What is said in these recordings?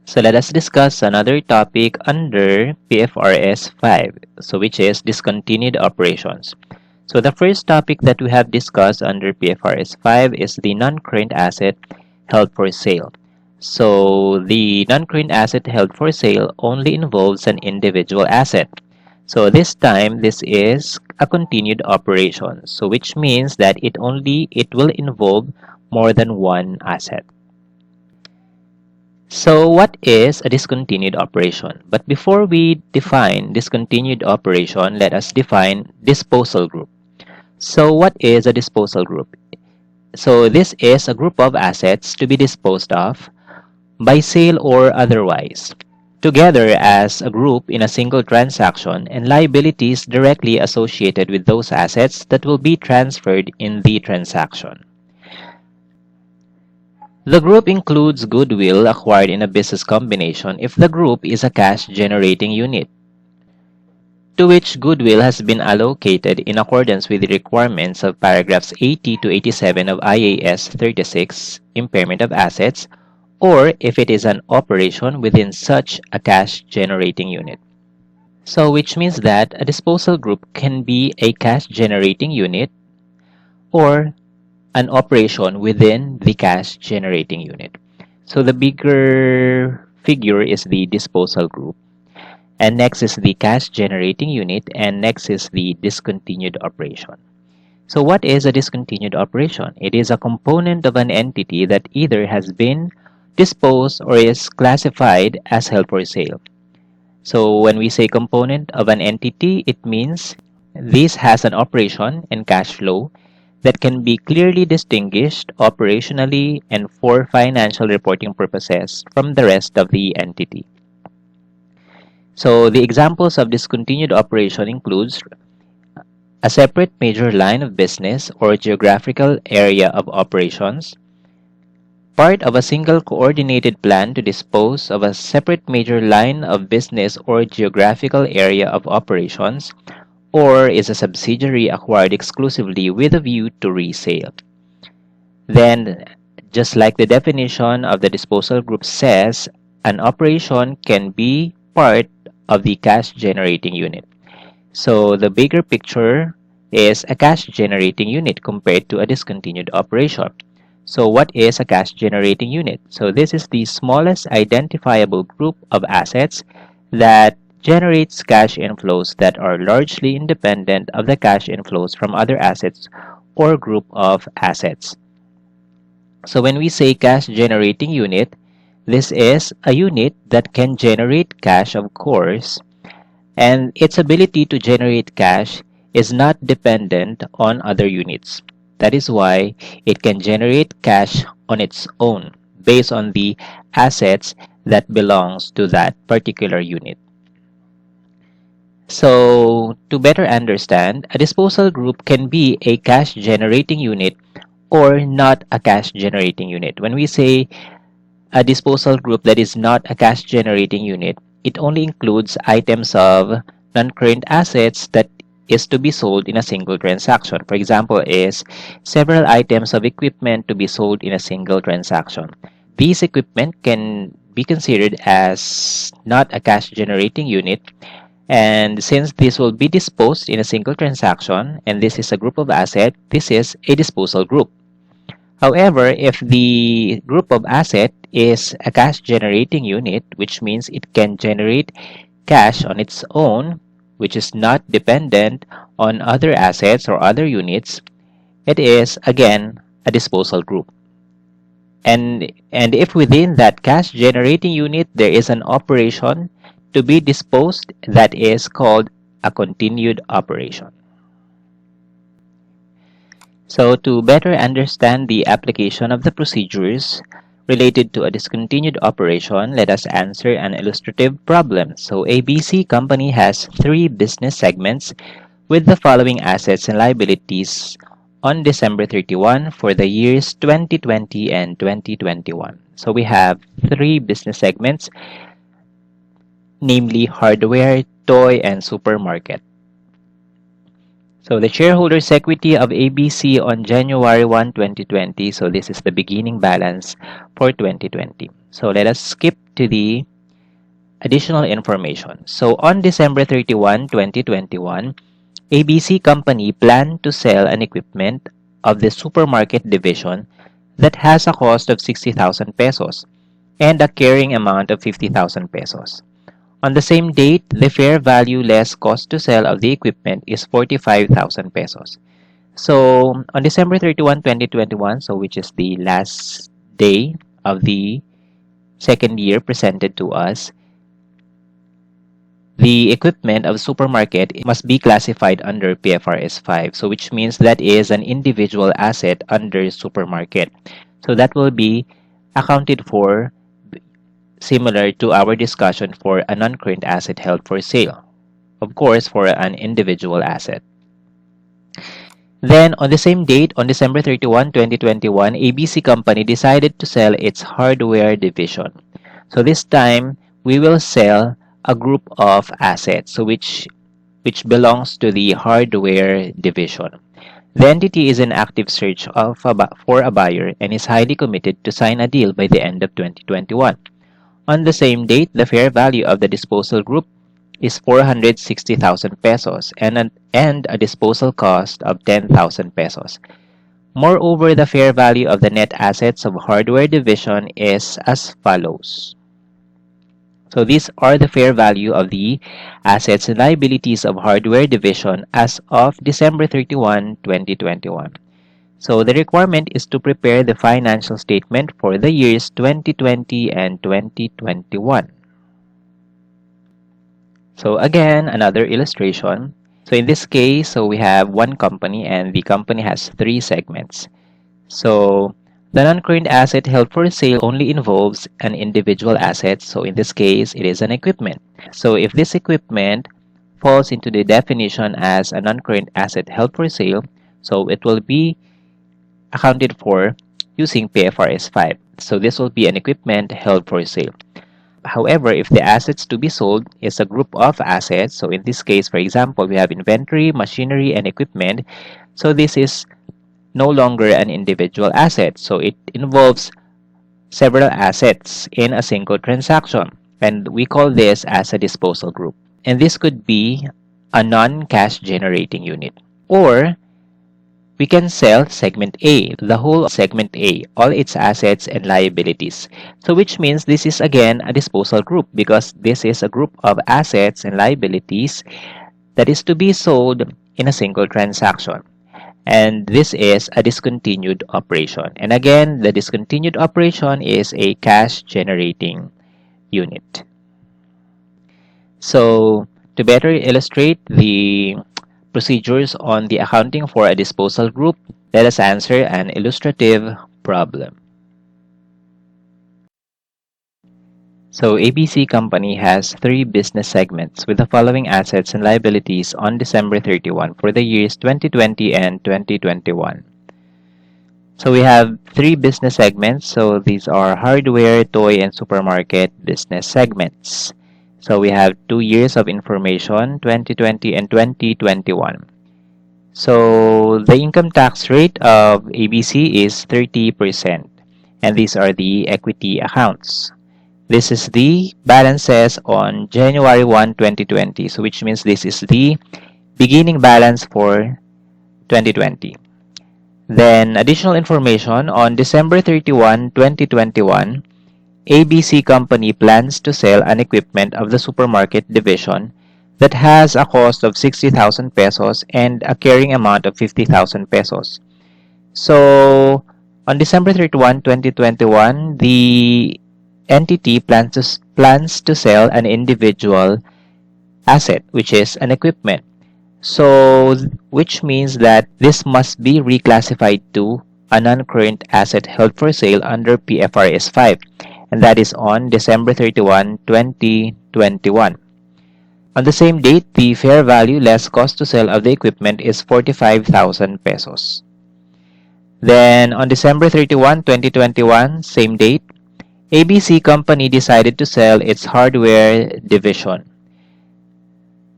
So let us discuss another topic under PFRS 5, so which is discontinued operations. So the first topic that we have discussed under PFRS 5 is the non-current asset held for sale. So the non-current asset held for sale only involves an individual asset. So this time this is a continued operation. So which means that it will involve more than one asset. So what is a discontinued operation? But before we define discontinued operation, let us define disposal group. So what is a disposal group? So this is a group of assets to be disposed of by sale or otherwise, together as a group in a single transaction, and liabilities directly associated with those assets that will be transferred in the transaction. The group includes goodwill acquired in a business combination if the group is a cash-generating unit, to which goodwill has been allocated in accordance with the requirements of paragraphs 80 to 87 of IAS 36, Impairment of Assets, or if it is an operation within such a cash-generating unit. So which means that a disposal group can be a cash-generating unit or an operation within the cash-generating unit. So the bigger figure is the disposal group, and next is the cash-generating unit, and next is the discontinued operation. So what is a discontinued operation? It is a component of an entity that either has been disposed or is classified as held for sale. So when we say component of an entity, it means this has an operation and cash flow that can be clearly distinguished operationally and for financial reporting purposes from the rest of the entity. So the examples of discontinued operation includes a separate major line of business or geographical area of operations, part of a single coordinated plan to dispose of a separate major line of business or geographical area of operations, or is a subsidiary acquired exclusively with a view to resale. Then, just like the definition of the disposal group says, an operation can be part of the cash generating unit. So the bigger picture is a cash generating unit compared to a discontinued operation. So what is a cash generating unit? So this is the smallest identifiable group of assets that generates cash inflows that are largely independent of the cash inflows from other assets or group of assets. So when we say cash generating unit, this is a unit that can generate cash, of course, and its ability to generate cash is not dependent on other units. That is why it can generate cash on its own based on the assets that belongs to that particular unit. So, to better understand, a disposal group can be a cash generating unit or not a cash generating unit. When we say a disposal group that is not a cash generating unit, it only includes items of non-current assets that is to be sold in a single transaction. For example, is several items of equipment to be sold in a single transaction. These equipment can be considered as not a cash generating unit, and since this will be disposed in a single transaction and this is a group of assets, this is a disposal group. However, if the group of asset is a cash generating unit, which means it can generate cash on its own, which is not dependent on other assets or other units, it is again a disposal group. And if within that cash generating unit there is an operation to be disposed, that is called a continued operation. So to better understand the application of the procedures related to a discontinued operation, let us answer an illustrative problem. So ABC company has 3 business segments with the following assets and liabilities on December 31 for the years 2020 and 2021. So we have 3 business segments, namely hardware, toy, and supermarket. So the shareholders' equity of ABC on January 1, 2020. So this is the beginning balance for 2020. So let us skip to the additional information. So on December 31, 2021, ABC Company planned to sell an equipment of the supermarket division that has a cost of 60,000 pesos and a carrying amount of 50,000 pesos. On the same date, the fair value less cost to sell of the equipment is 45,000 pesos. So on December 31, 2021, so which is the last day of the second year presented to us, the equipment of supermarket must be classified under PFRS 5. So which means that is an individual asset under supermarket. So that will be accounted for similar to our discussion for a non-current asset held for sale. Of course, for an individual asset. Then, on the same date, on December 31, 2021, ABC Company decided to sell its hardware division. So this time, we will sell a group of assets, so which belongs to the hardware division. The entity is in active search for a buyer and is highly committed to sign a deal by the end of 2021. On the same date, the fair value of the disposal group is 460,000 pesos and a disposal cost of 10,000 pesos. Moreover, the fair value of the net assets of hardware division is as follows. So these are the fair value of the assets and liabilities of hardware division as of December 31, 2021. So the requirement is to prepare the financial statement for the years 2020 and 2021. So again, another illustration. So in this case, so we have one company and the company has three segments. So the non-current asset held for sale only involves an individual asset. So in this case, it is an equipment. So if this equipment falls into the definition as a non-current asset held for sale, so it will be accounted for using PFRS 5. So this will be an equipment held for sale. However, if the assets to be sold is a group of assets, so in this case, for example, we have inventory, machinery, and equipment, so this is no longer an individual asset. So it involves several assets in a single transaction, and we call this as a disposal group. And this could be a non-cash generating unit. Or we can sell segment A, the whole segment A, all its assets and liabilities. So which means this is again a disposal group because this is a group of assets and liabilities that is to be sold in a single transaction. And this is a discontinued operation. And again, the discontinued operation is a cash generating unit. So to better illustrate the procedures on the accounting for a disposal group, let us answer an illustrative problem. So ABC Company has three business segments with the following assets and liabilities on December 31 for the years 2020 and 2021. So we have three business segments. So these are hardware, toy, and supermarket business segments. So we have 2 years of information, 2020 and 2021. So the income tax rate of ABC is 30%. And these are the equity accounts. This is the balances on January 1, 2020. So which means this is the beginning balance for 2020. Then additional information on December 31, 2021. ABC Company plans to sell an equipment of the supermarket division that has a cost of 60,000 pesos and a carrying amount of 50,000 pesos. So, on December 31, 2021, the entity plans to sell an individual asset, which is an equipment. So, which means that this must be reclassified to a non-current asset held for sale under PFRS 5. And that is on December 31, 2021. On the same date, the fair value less cost to sell of the equipment is 45,000 pesos. Then, on December 31, 2021, same date, ABC Company decided to sell its hardware division.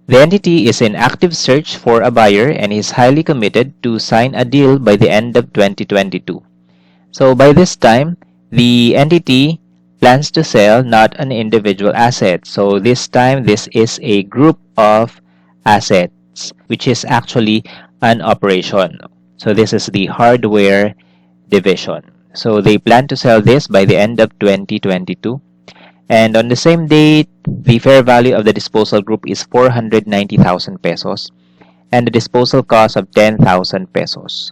The entity is in active search for a buyer and is highly committed to sign a deal by the end of 2022. So by this time, the entity plans to sell not an individual asset. So this time, this is a group of assets, which is actually an operation. So this is the hardware division. So they plan to sell this by the end of 2022. And on the same date, the fair value of the disposal group is 490,000 pesos and the disposal cost of 10,000 pesos.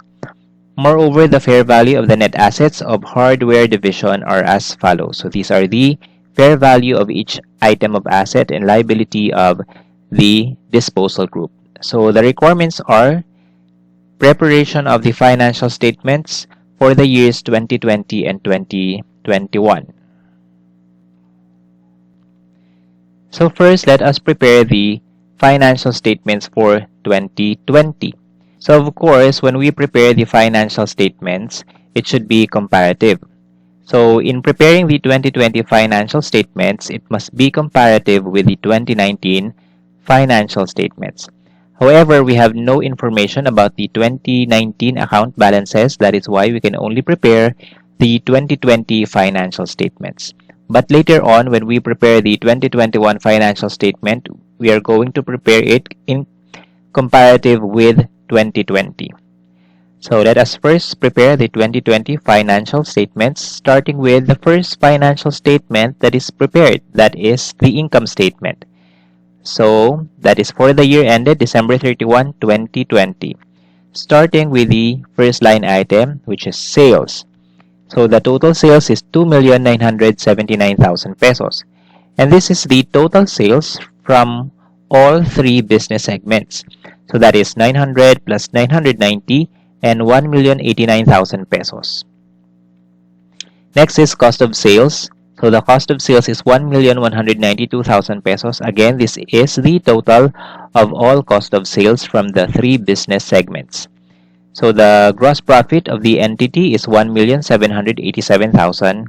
Moreover, the fair value of the net assets of hardware division are as follows. So these are the fair value of each item of asset and liability of the disposal group. So the requirements are preparation of the financial statements for the years 2020 and 2021. So first, let us prepare the financial statements for 2020. So of course, when we prepare the financial statements, it should be comparative. So in preparing the 2020 financial statements, it must be comparative with the 2019 financial statements. However, we have no information about the 2019 account balances. That is why we can only prepare the 2020 financial statements. But later on, when we prepare the 2021 financial statement, we are going to prepare it in comparative with 2020. So let us first prepare the 2020 financial statements, starting with the first financial statement that is prepared, that is the income statement. So that is for the year ended December 31, 2020. Starting with the first line item, which is sales. So the total sales is 2,979,000 pesos. And this is the total sales from all three business segments. So that is 900 plus 990 and 1,089,000 pesos. Next is cost of sales. So the cost of sales is 1,192,000 pesos. Again, this is the total of all cost of sales from the three business segments. So the gross profit of the entity is 1,787,000.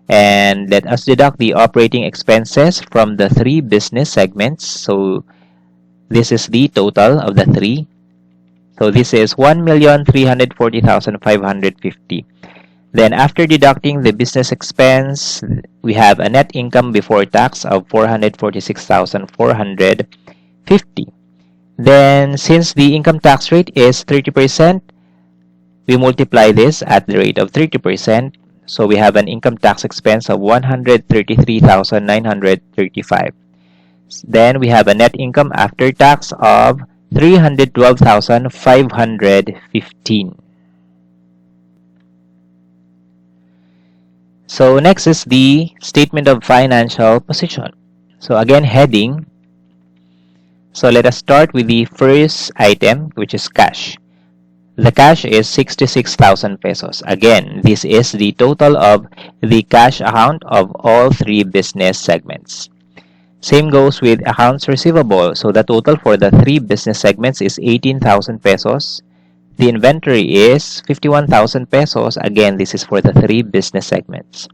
And let us deduct the operating expenses from the three business segments. So this is the total of the three. So this is 1,340,550. Then after deducting the business expense, we have a net income before tax of 446,450. Then since the income tax rate is 30%, we multiply this at the rate of 30%. So we have an income tax expense of 133,935. Then we have a net income after tax of 312,515. So next is the statement of financial position. So again, heading. So let us start with the first item, which is cash. The cash is 66,000 pesos. Again, this is the total of the cash account of all three business segments. Same goes with accounts receivable. So the total for the three business segments is 18,000 pesos. The inventory is 51,000 pesos. Again, this is for the three business segments.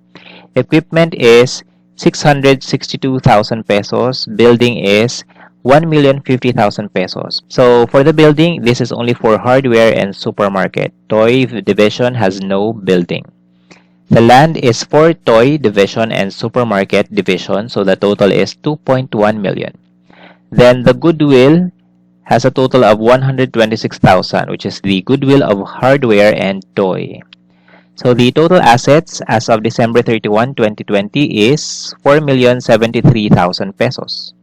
Equipment is 662,000 pesos. Building is 1,050,000 pesos. So for the building, this is only for hardware and supermarket. Toy division has no building. The land is for toy division and supermarket division, so the total is 2.1 million. Then the goodwill has a total of 126,000, which is the goodwill of hardware and toy. So the total assets as of December 31, 2020 is 4,073,000 pesos.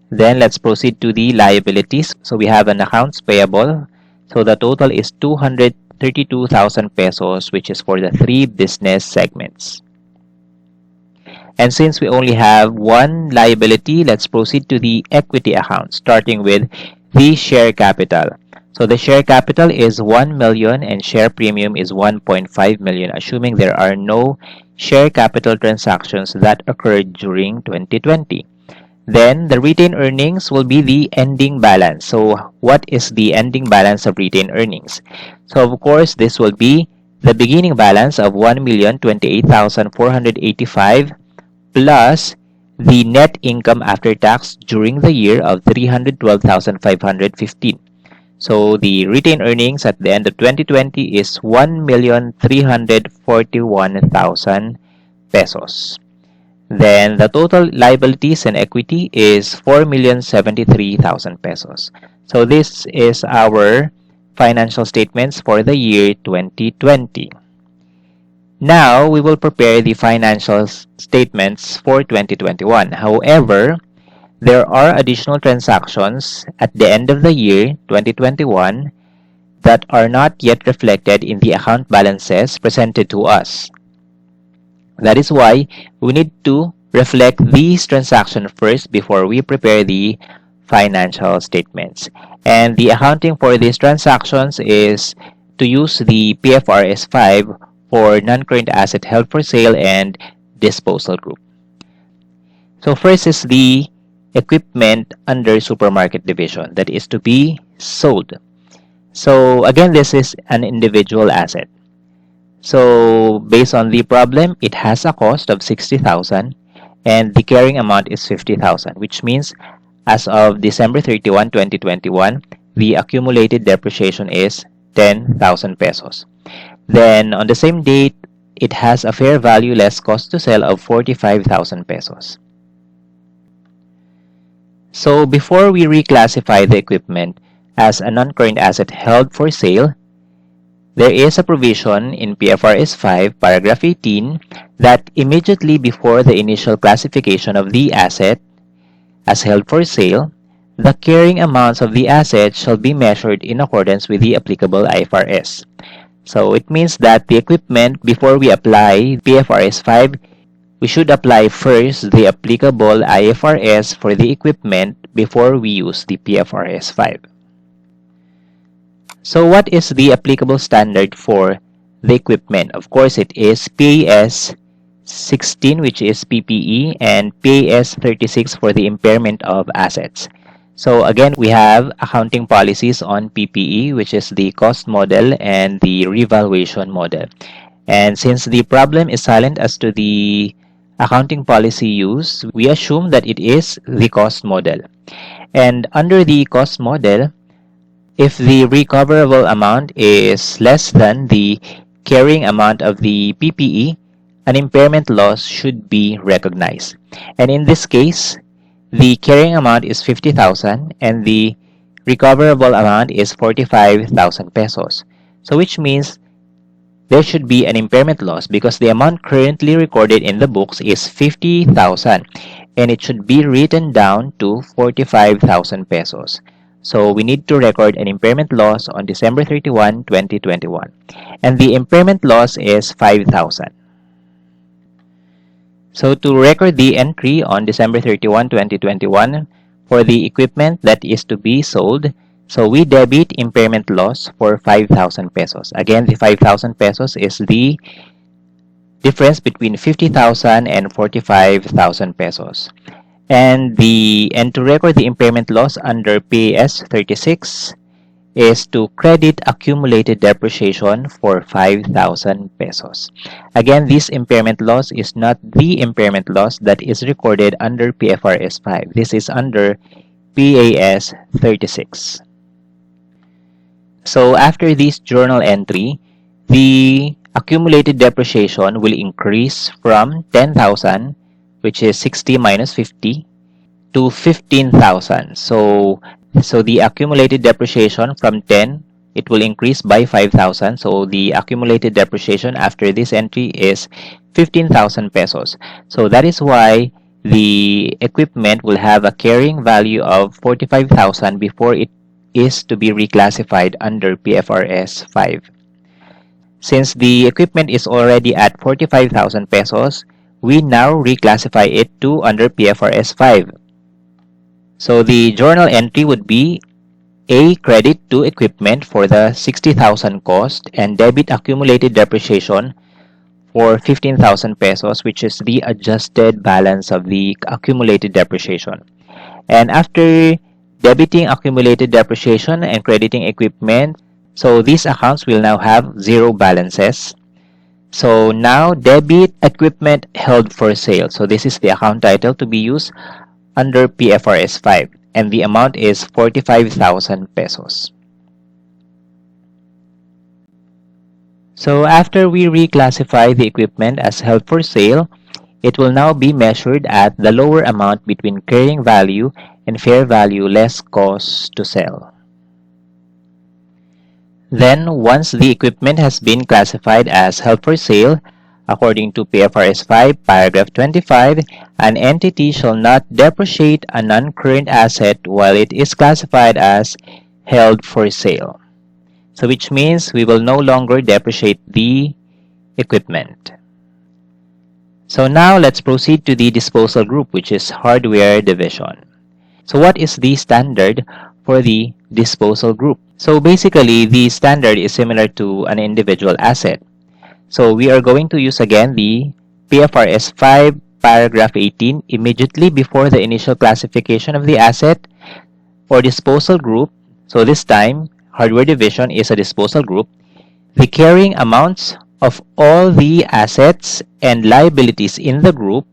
Then let's proceed to the liabilities. So we have an accounts payable. So the total is 232,000 pesos, which is for the three business segments. And since we only have one liability, let's proceed to the equity account, starting with the share capital. So the share capital is 1 million and share premium is 1.5 million, assuming there are no share capital transactions that occurred during 2020. Then the retained earnings will be the ending balance. So what is the ending balance of retained earnings? So of course, this will be the beginning balance of 1,028,485 plus the net income after tax during the year of 312,515. So the retained earnings at the end of 2020 is 1,341,000 pesos. Then the total liabilities and equity is 4,073,000 pesos. So this is our financial statements for the year 2020. Now, we will prepare the financial statements for 2021. However, there are additional transactions at the end of the year 2021 that are not yet reflected in the account balances presented to us. That is why we need to reflect these transactions first before we prepare the financial statements. And the accounting for these transactions is to use the PFRS 5 for non-current asset held for sale and disposal group. So first is the equipment under supermarket division that is to be sold. So again, this is an individual asset. So based on the problem, it has a cost of 60,000 and the carrying amount is 50,000, which means as of December 31, 2021, the accumulated depreciation is 10,000 pesos. Then on the same date, it has a fair value less cost to sell of 45,000 pesos. So before we reclassify the equipment as a non-current asset held for sale, there is a provision in PFRS 5, paragraph 18, that immediately before the initial classification of the asset as held for sale, the carrying amounts of the asset shall be measured in accordance with the applicable IFRS. So it means that the equipment, before we apply PFRS 5, we should apply first the applicable IFRS for the equipment before we use the PFRS 5. So what is the applicable standard for the equipment? Of course, it is PAS 16, which is PPE, and PAS 36 for the impairment of assets. So again, we have accounting policies on PPE, which is the cost model and the revaluation model. And since the problem is silent as to the accounting policy used, we assume that it is the cost model. And under the cost model, if the recoverable amount is less than the carrying amount of the PPE, an impairment loss should be recognized. And in this case, the carrying amount is 50,000 and the recoverable amount is 45,000 pesos. So which means there should be an impairment loss because the amount currently recorded in the books is 50,000 and it should be written down to 45,000 pesos. So we need to record an impairment loss on December 31, 2021. And the impairment loss is 5,000. So to record the entry on December 31, 2021 for the equipment that is to be sold, so we debit impairment loss for 5,000 pesos. Again, the 5,000 pesos is the difference between 50,000 and 45,000 pesos. And to record the impairment loss under PAS 36 is to credit accumulated depreciation for 5,000 pesos. Again, this impairment loss is not the impairment loss that is recorded under PFRS 5. This is under PAS 36. So after this journal entry, the accumulated depreciation will increase from 10,000, which is 60 minus 50, to 15,000. So the accumulated depreciation from 10, it will increase by 5,000. So the accumulated depreciation after this entry is 15,000 pesos. So that is why the equipment will have a carrying value of 45,000 before it is to be reclassified under PFRS 5. Since the equipment is already at 45,000 pesos, we now reclassify it to under PFRS 5. So the journal entry would be A. Credit to equipment for the 60,000 cost and debit accumulated depreciation for 15,000 pesos, which is the adjusted balance of the accumulated depreciation. And after debiting accumulated depreciation and crediting equipment, so these accounts will now have zero balances. So now debit equipment held for sale. So this is the account title to be used under PFRS 5 and the amount is 45,000 pesos. So after we reclassify the equipment as held for sale, it will now be measured at the lower amount between carrying value and fair value less cost to sell. Then, once the equipment has been classified as held for sale, according to PFRS 5, paragraph 25, an entity shall not depreciate a non-current asset while it is classified as held for sale. So which means we will no longer depreciate the equipment. So now let's proceed to the disposal group, which is hardware division. So what is the standard for the disposal group? So basically, the standard is similar to an individual asset. So we are going to use again the PFRS 5 paragraph 18 immediately before the initial classification of the asset or disposal group. So this time, hardware division is a disposal group. The carrying amounts of all the assets and liabilities in the group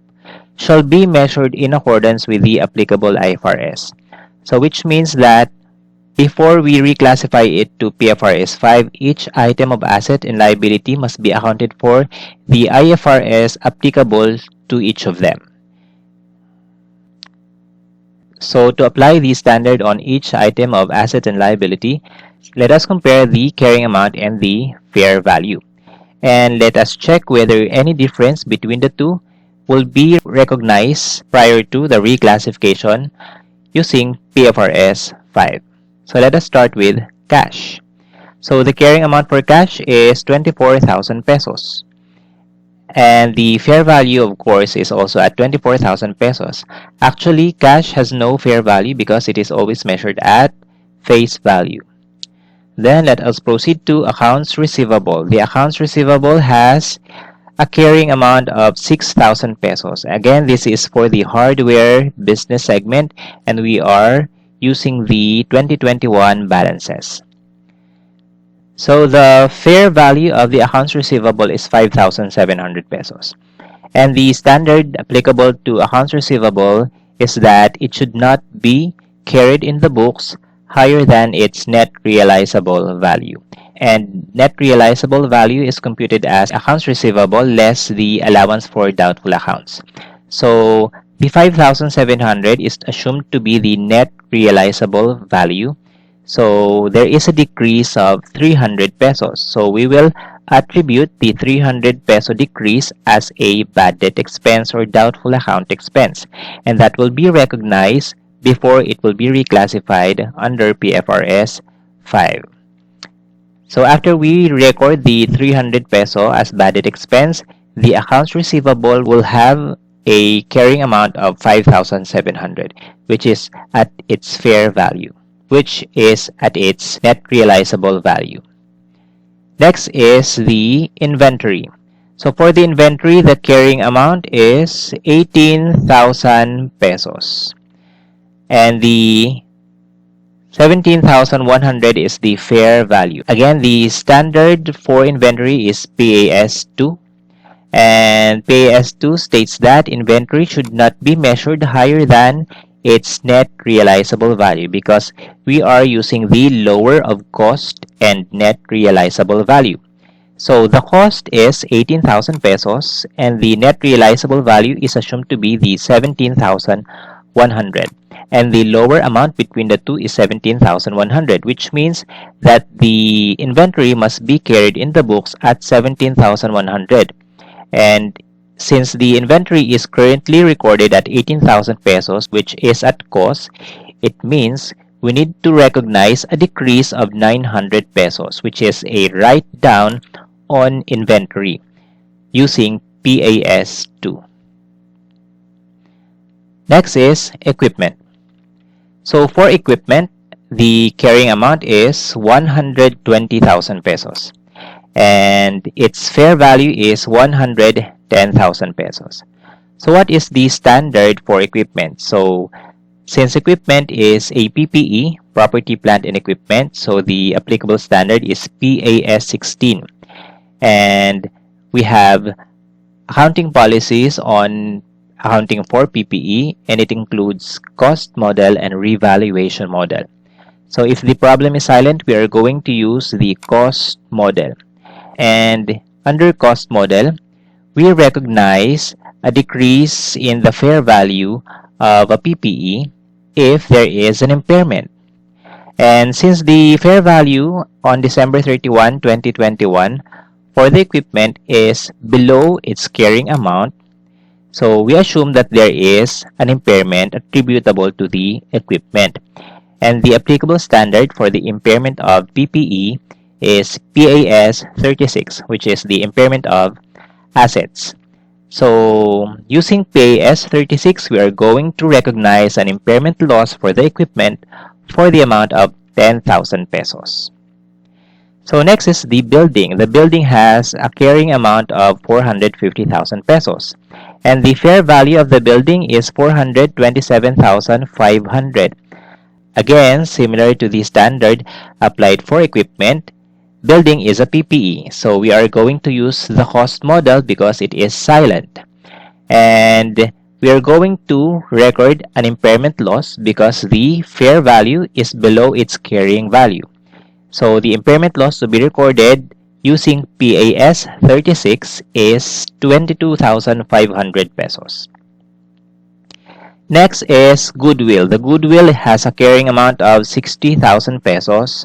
shall be measured in accordance with the applicable IFRS. So which means that before we reclassify it to PFRS 5, each item of asset and liability must be accounted for the IFRS applicable to each of them. So to apply the standard on each item of asset and liability, let us compare the carrying amount and the fair value. And let us check whether any difference between the two will be recognized prior to the reclassification using PFRS 5. So let us start with cash. So the carrying amount for cash is 24,000 pesos. And the fair value, of course, is also at 24,000 pesos. Actually, cash has no fair value because it is always measured at face value. Then let us proceed to accounts receivable. The accounts receivable has a carrying amount of 6,000 pesos. Again, this is for the hardware business segment, and we are using the 2021 balances. So the fair value of the accounts receivable is 5,700 pesos. And the standard applicable to accounts receivable is that it should not be carried in the books higher than its net realizable value. And net realizable value is computed as accounts receivable less the allowance for doubtful accounts. So the 5,700 is assumed to be the net realizable value. So there is a decrease of 300 pesos. So we will attribute the 300 peso decrease as a bad debt expense or doubtful account expense. And that will be recognized before it will be reclassified under PFRS 5. So after we record the 300 peso as bad debt expense, the accounts receivable will have a carrying amount of 5,700, which is at its fair value, which is at its net realizable value. Next is the inventory. So for the inventory, the carrying amount is 18,000 pesos. And the 17,100 is the fair value. Again, the standard for inventory is PAS2. And PAS2 states that inventory should not be measured higher than its net realizable value because we are using the lower of cost and net realizable value. So the cost is 18,000 pesos and the net realizable value is assumed to be the 17,100. And the lower amount between the two is 17,100, which means that the inventory must be carried in the books at 17,100. And since the inventory is currently recorded at 18,000 pesos, which is at cost, it means we need to recognize a decrease of 900 pesos, which is a write-down on inventory using PAS2. Next is equipment. So for equipment, the carrying amount is 120,000 pesos. And its fair value is 110,000 pesos. So what is the standard for equipment? So since equipment is a PPE, property, plant, and equipment, so the applicable standard is PAS 16. And we have accounting policies on accounting for PPE, and it includes cost model and revaluation model. So if the problem is silent, we are going to use the cost model. And under cost model, we recognize a decrease in the fair value of a PPE if there is an impairment. And since the fair value on December 31, 2021 for the equipment is below its carrying amount, so we assume that there is an impairment attributable to the equipment. And the applicable standard for the impairment of PPE is PAS 36, which is the impairment of assets. So using PAS 36, we are going to recognize an impairment loss for the equipment for the amount of 10,000 pesos. So next is the building. The building has a carrying amount of 450,000 pesos. And the fair value of the building is 427,500. Again, similar to the standard applied for equipment, building is a PPE. So we are going to use the cost model because it is silent. And we are going to record an impairment loss because the fair value is below its carrying value. So the impairment loss to be recorded using PAS 36 is 22,500 pesos. Next is Goodwill. The Goodwill has a carrying amount of 60,000 pesos.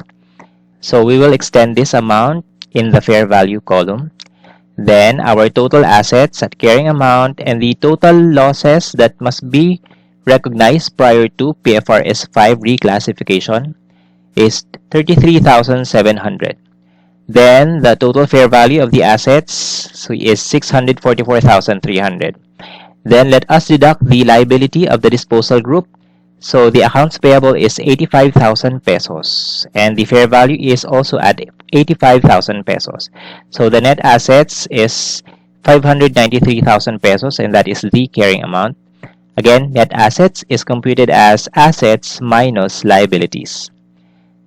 So we will extend this amount in the fair value column. Then our total assets at carrying amount and the total losses that must be recognized prior to PFRS 5 reclassification is 33,700. Then the total fair value of the assets is 644,300. Then let us deduct the liability of the disposal group. So the accounts payable is 85,000 pesos and the fair value is also at 85,000 pesos. So the net assets is 593,000 pesos and that is the carrying amount. Again, net assets is computed as assets minus liabilities.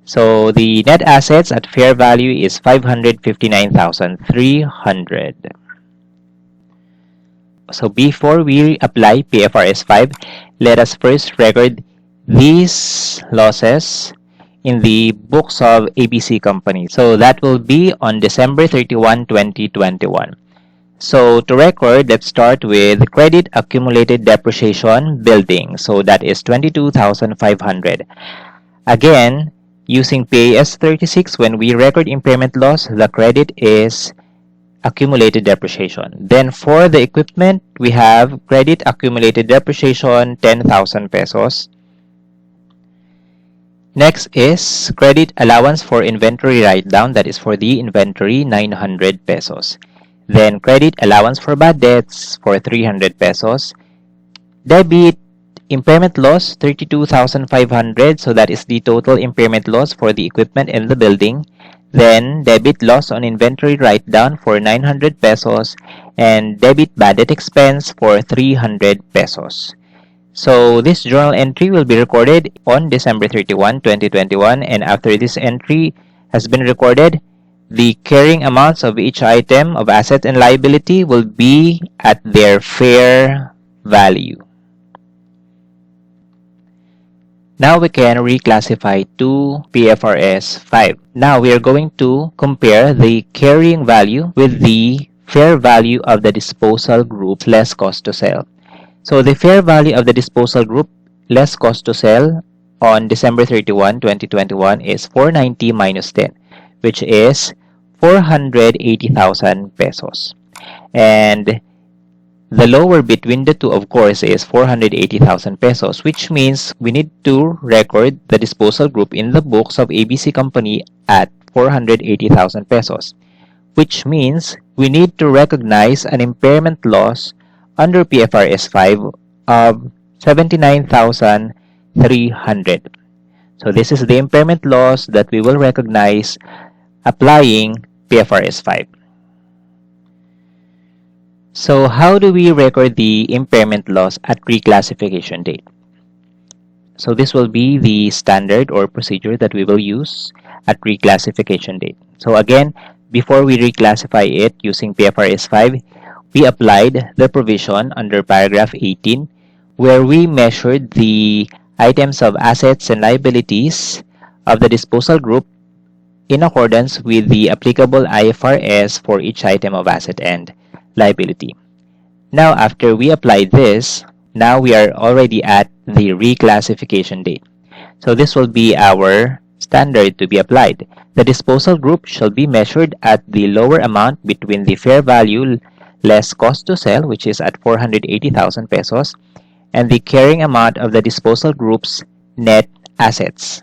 So the net assets at fair value is 559,300. So before we apply PFRS 5, let us first record these losses in the books of ABC Company. So that will be on December 31, 2021. So to record, let's start with credit accumulated depreciation building. So that is 22,500. Again, using PAS 36, when we record impairment loss, the credit is accumulated depreciation. Then for the equipment, we have credit accumulated depreciation 10,000 pesos. Next is credit allowance for inventory write-down, that is for the inventory 900 pesos. Then credit allowance for bad debts for 300 pesos. Debit impairment loss 32,500, so that is the total impairment loss for the equipment and the building. Then debit loss on inventory write-down for 900 pesos and debit bad debt expense for 300 pesos. So this journal entry will be recorded on December 31, 2021, and after this entry has been recorded, the carrying amounts of each item of asset and liability will be at their fair value. Now we can reclassify to PFRS 5. Now we are going to compare the carrying value with the fair value of the disposal group less cost to sell. So the fair value of the disposal group less cost to sell on December 31, 2021 is 490 minus 10, which is 480,000 pesos. And the lower between the two, of course, is 480,000 pesos, which means we need to record the disposal group in the books of ABC Company at 480,000 pesos, which means we need to recognize an impairment loss under PFRS 5 of 79,300. So this is the impairment loss that we will recognize applying PFRS 5. So how do we record the impairment loss at reclassification date? So this will be the standard or procedure that we will use at reclassification date. So again, before we reclassify it using PFRS 5, we applied the provision under paragraph 18 where we measured the items of assets and liabilities of the disposal group in accordance with the applicable IFRS for each item of asset and liability. Now, after we apply this, now we are already at the reclassification date. So this will be our standard to be applied. The disposal group shall be measured at the lower amount between the fair value less cost to sell, which is at 480,000 pesos, and the carrying amount of the disposal group's net assets,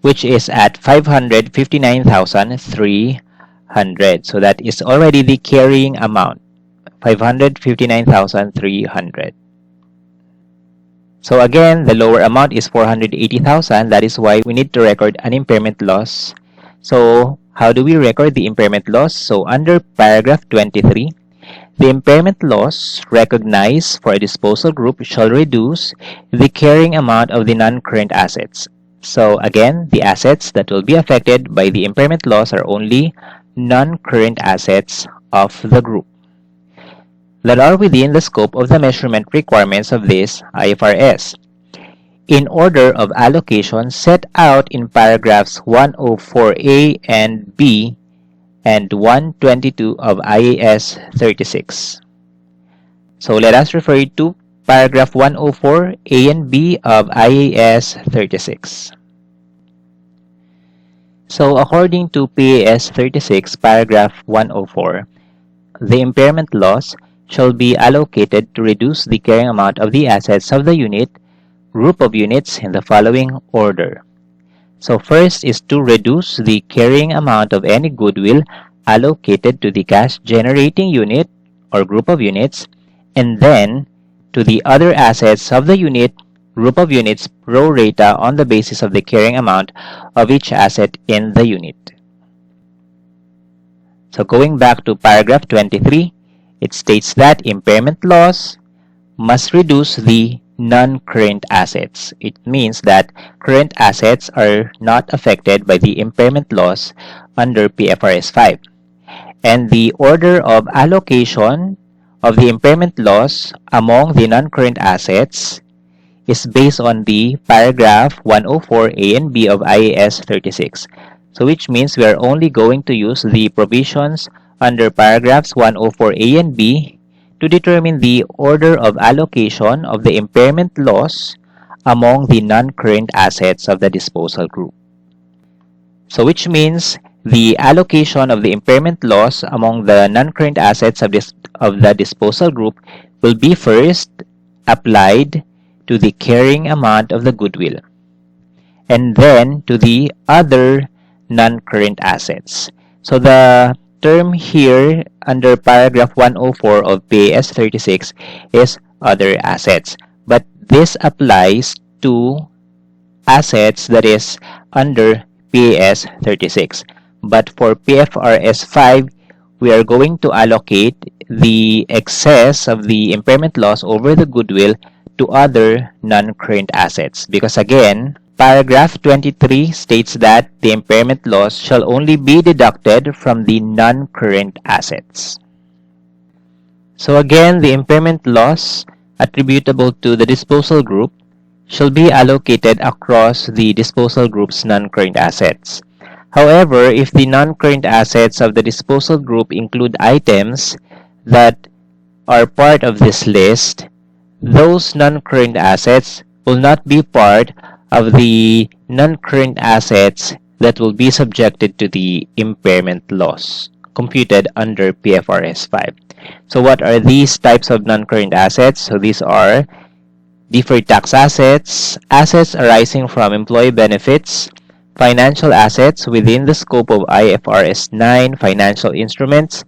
which is at 559,300. So that is already the carrying amount, 559,300. So again, the lower amount is 480,000. That is why we need to record an impairment loss. So how do we record the impairment loss? So under paragraph 23, the impairment loss recognized for a disposal group shall reduce the carrying amount of the non-current assets. So again, the assets that will be affected by the impairment loss are only non-current assets of the group that are within the scope of the measurement requirements of this IFRS, in order of allocation set out in paragraphs 104A and B and 122 of IAS 36. So let us refer to paragraph 104A and B of IAS 36. So according to PAS 36, paragraph 104, the impairment loss shall be allocated to reduce the carrying amount of the assets of the unit, group of units in the following order. So first is to reduce the carrying amount of any goodwill allocated to the cash generating unit or group of units, and then to the other assets of the unit, group of units pro rata on the basis of the carrying amount of each asset in the unit. So going back to paragraph 23, it states that impairment loss must reduce the non-current assets. It means that current assets are not affected by the impairment loss under PFRS 5. And the order of allocation of the impairment loss among the non-current assets is based on the paragraph 104A and B of IAS 36. So which means we are only going to use the provisions under paragraphs 104A and B to determine the order of allocation of the impairment loss among the non-current assets of the disposal group. So which means the allocation of the impairment loss among the non-current assets of the disposal group will be first applied to the carrying amount of the goodwill, and then to the other non-current assets. So the term here under paragraph 104 of PAS 36 is other assets, but this applies to assets that is under PAS 36. But for PFRS 5, we are going to allocate the excess of the impairment loss over the goodwill to other non-current assets, because again, paragraph 23 states that the impairment loss shall only be deducted from the non-current assets. So again, the impairment loss attributable to the disposal group shall be allocated across the disposal group's non-current assets. However, if the non-current assets of the disposal group include items that are part of this list, those non-current assets will not be part of the non-current assets that will be subjected to the impairment loss computed under PFRS 5. So what are these types of non-current assets? So these are deferred tax assets, assets arising from employee benefits, financial assets within the scope of IFRS 9 financial instruments,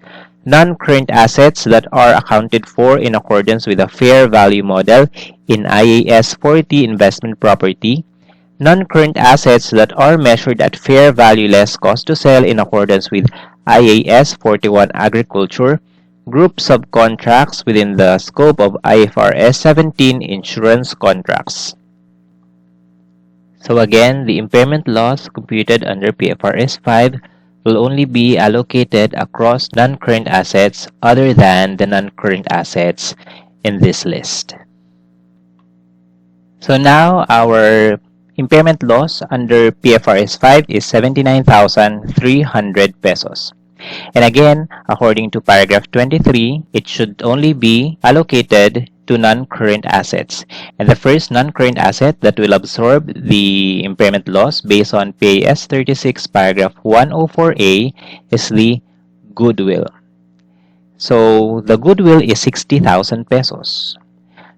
non-current assets that are accounted for in accordance with a fair value model in IAS 40 investment property, non-current assets that are measured at fair value less cost to sell in accordance with IAS 41 agriculture, groups of contracts within the scope of IFRS 17 insurance contracts. So again, the impairment loss computed under PFRS 5 will only be allocated across non-current assets other than the non-current assets in this list. So now our impairment loss under PFRS 5 is 79,300 pesos. And again, according to paragraph 23, it should only be allocated to non-current assets. And the first non-current asset that will absorb the impairment loss based on PAS 36 paragraph 104A is the goodwill. So the goodwill is 60,000 pesos.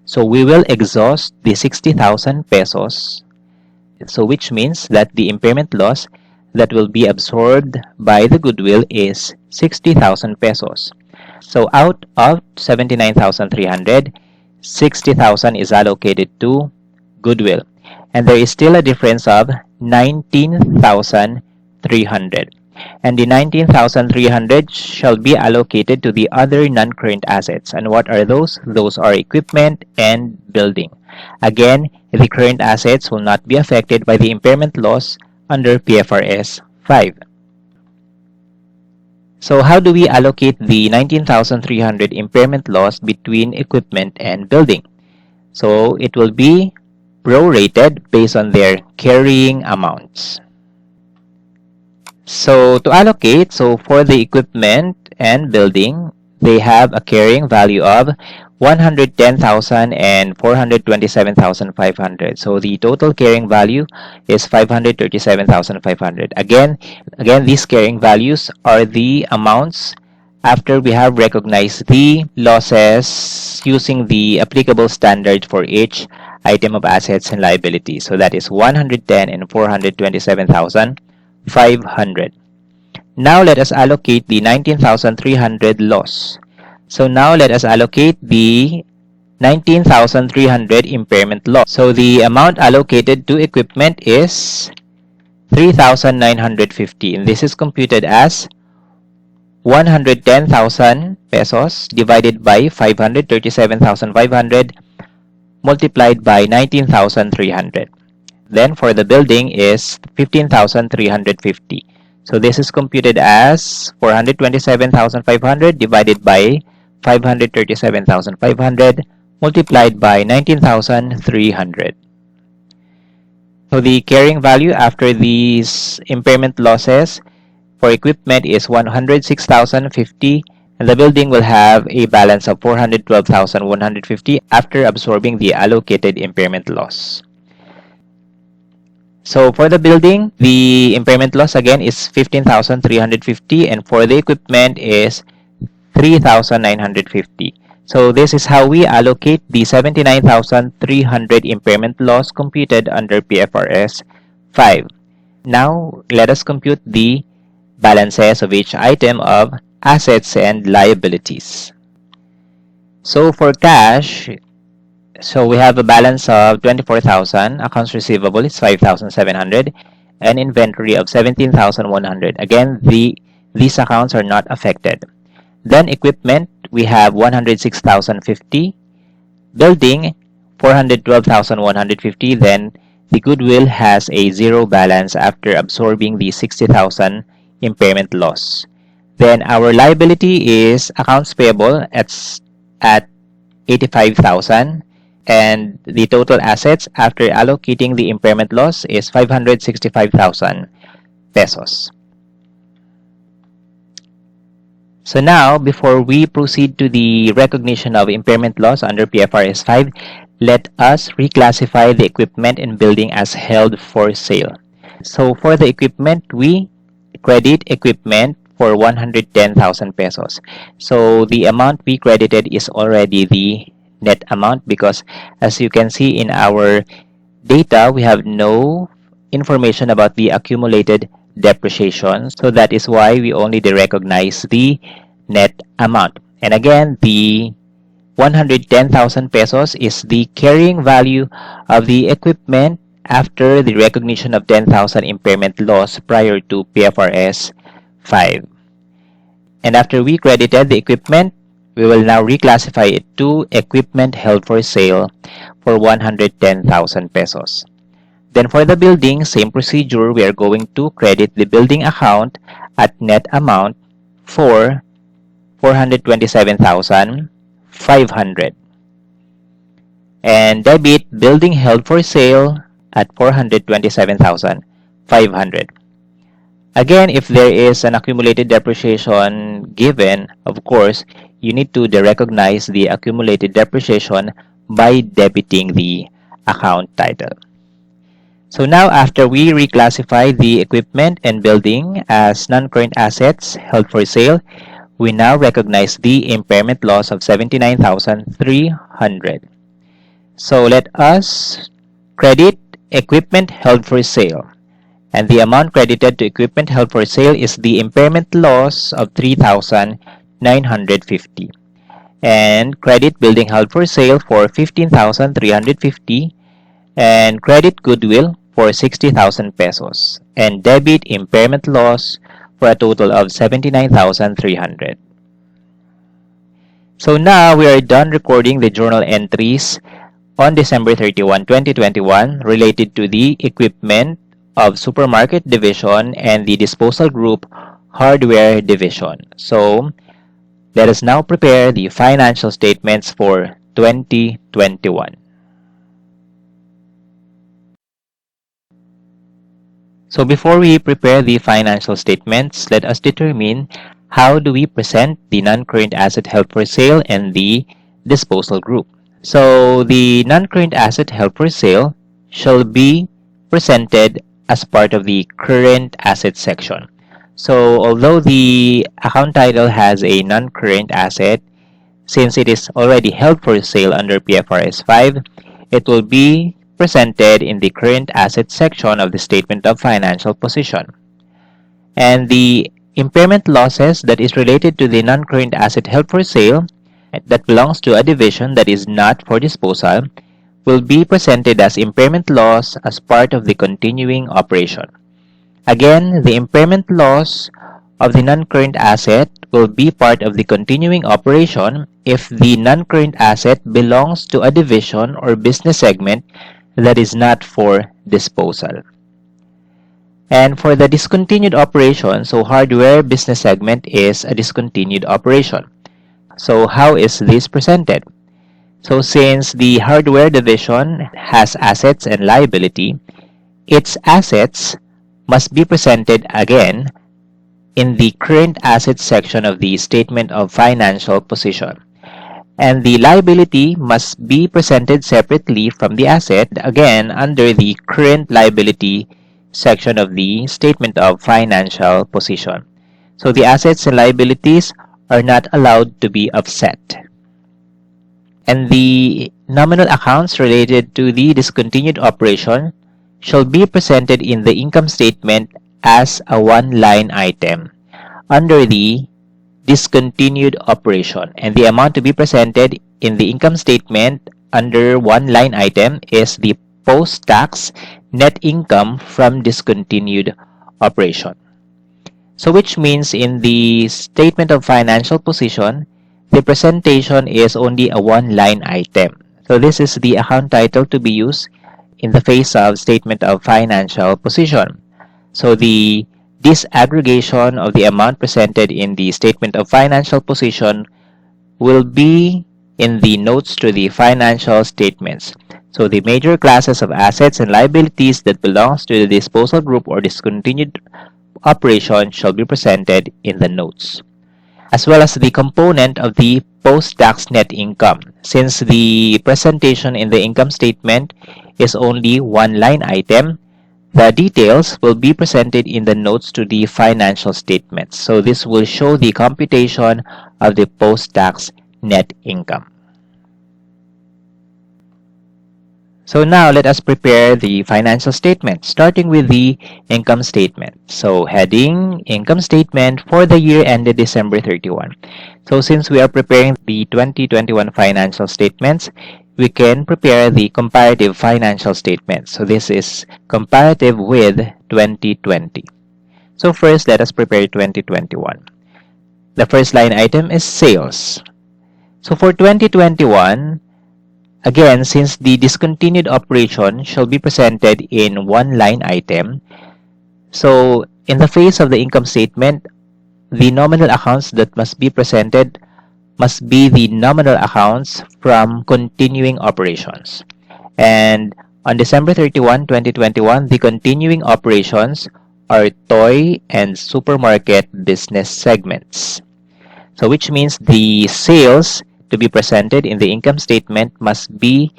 So we will exhaust the 60,000 pesos. So which means that the impairment loss that will be absorbed by the goodwill is 60,000 pesos. So out of 79,300, 60,000 is allocated to goodwill. And there is still a difference of 19,300. And the 19,300 shall be allocated to the other non-current assets. And what are those? Those are equipment and building. Again, the current assets will not be affected by the impairment loss under PFRS 5. So how do we allocate the 19,300 impairment loss between equipment and building? So it will be prorated based on their carrying amounts. So to allocate, so for the equipment and building, they have a carrying value of 110,000 and 427,500. So the total carrying value is 537,500. Again, these carrying values are the amounts after we have recognized the losses using the applicable standard for each item of assets and liabilities. So that is 110 and 427,500. Now let us allocate the 19,300 loss. So now let us allocate the 19,300 impairment loss. So the amount allocated to equipment is 3,950, and this is computed as 110,000 pesos divided by 537,500 multiplied by 19,300. Then for the building is 15,350. So this is computed as 427,500 divided by 537,500 multiplied by 19,300. So the carrying value after these impairment losses for equipment is 106,050, and the building will have a balance of 412,150 after absorbing the allocated impairment loss. So for the building, the impairment loss again is 15,350, and for the equipment is 3,950. So this is how we allocate the 79,300 impairment loss computed under PFRS 5. Now let us compute the balances of each item of assets and liabilities. So for cash, so we have a balance of 24,000, accounts receivable is 5,700, and inventory of 17,100. Again, these accounts are not affected. Then equipment, we have 106,050, building 412,150, then the goodwill has a zero balance after absorbing the 60,000 impairment loss. Then our liability is accounts payable at 85,000, and the total assets after allocating the impairment loss is 565,000 pesos. So now, before we proceed to the recognition of impairment loss under PFRS 5, let us reclassify the equipment and building as held for sale. So for the equipment, we credit equipment for 110,000 pesos. So the amount we credited is already the net amount, because as you can see in our data, we have no information about the accumulated depreciation. So that is why we only recognize the net amount. And again, the 110,000 pesos is the carrying value of the equipment after the recognition of 10,000 impairment loss prior to PFRS 5. And after we credited the equipment, we will now reclassify it to equipment held for sale for 110,000 pesos. Then for the building, same procedure, we are going to credit the building account at net amount for 427,500 and debit building held for sale at 427,500. Again, if there is an accumulated depreciation given, of course, you need to recognize the accumulated depreciation by debiting the account title. So now, after we reclassify the equipment and building as non-current assets held for sale, we now recognize the impairment loss of 79,300. So let us credit equipment held for sale. And the amount credited to equipment held for sale is the impairment loss of 3,950. And credit building held for sale for 15,350. And credit goodwill for 60,000 pesos. And debit impairment loss for a total of 79,300. So now we are done recording the journal entries on December 31, 2021 related to the equipment of supermarket division and the disposal group hardware division. So let us now prepare the financial statements for 2021. So before we prepare the financial statements, let us determine how do we present the non-current asset held for sale and the disposal group. So the non-current asset held for sale shall be presented as part of the current asset section. So although the account title has a non-current asset, since it is already held for sale under PFRS 5, it will be presented in the current asset section of the statement of financial position. And the impairment losses that is related to the non-current asset held for sale that belongs to a division that is not for disposal will be presented as impairment loss as part of the continuing operation. Again, the impairment loss of the non-current asset will be part of the continuing operation if the non-current asset belongs to a division or business segment that is not for disposal. And for the discontinued operation, so hardware business segment is a discontinued operation. So how is this presented? So since the hardware division has assets and liability, its assets must be presented again in the current assets section of the statement of financial position. And the liability must be presented separately from the asset, again under the current liability section of the statement of financial position. So the assets and liabilities are not allowed to be offset. And the nominal accounts related to the discontinued operation shall be presented in the income statement as a one-line item under the discontinued operation. And the amount to be presented in the income statement under one-line item is the post-tax net income from discontinued operation. So which means in the statement of financial position, the presentation is only a one-line item. So this is the account title to be used in the face of statement of financial position. So the disaggregation of the amount presented in the statement of financial position will be in the notes to the financial statements. So the major classes of assets and liabilities that belongs to the disposal group or discontinued operation shall be presented in the notes, as well as the component of the post-tax net income. Since the presentation in the income statement is only one line item, the details will be presented in the notes to the financial statements. So this will show the computation of the post-tax net income. So now let us prepare the financial statement, starting with the income statement. So heading, income statement for the year ended December 31. So since we are preparing the 2021 financial statements, we can prepare the comparative financial statement. So this is comparative with 2020. So first, let us prepare 2021. The first line item is sales. So for 2021, again, since the discontinued operation shall be presented in one line item, so in the face of the income statement, the nominal accounts that must be presented must be the nominal accounts from continuing operations. And on December 31, 2021, the continuing operations our toy and supermarket business segments. So which means the sales to be presented in the income statement must be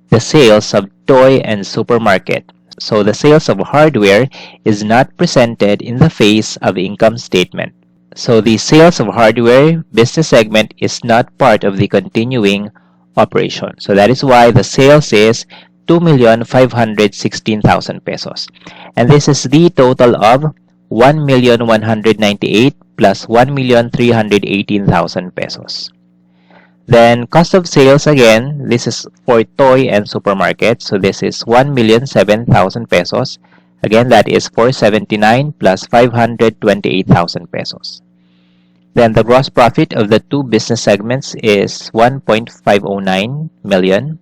the sales of toy and supermarket. So the sales of hardware is not presented in the face of income statement. So the sales of hardware business segment is not part of the continuing operation. So that is why the sales is 2,516,000 pesos. And this is the total of 1,198 plus 1,318,000 pesos. Then cost of sales again, this is for toy and supermarket. So this is 1,007,000 pesos. Again, that is 479 plus 528,000 pesos. Then the gross profit of the two business segments is 1.509 million.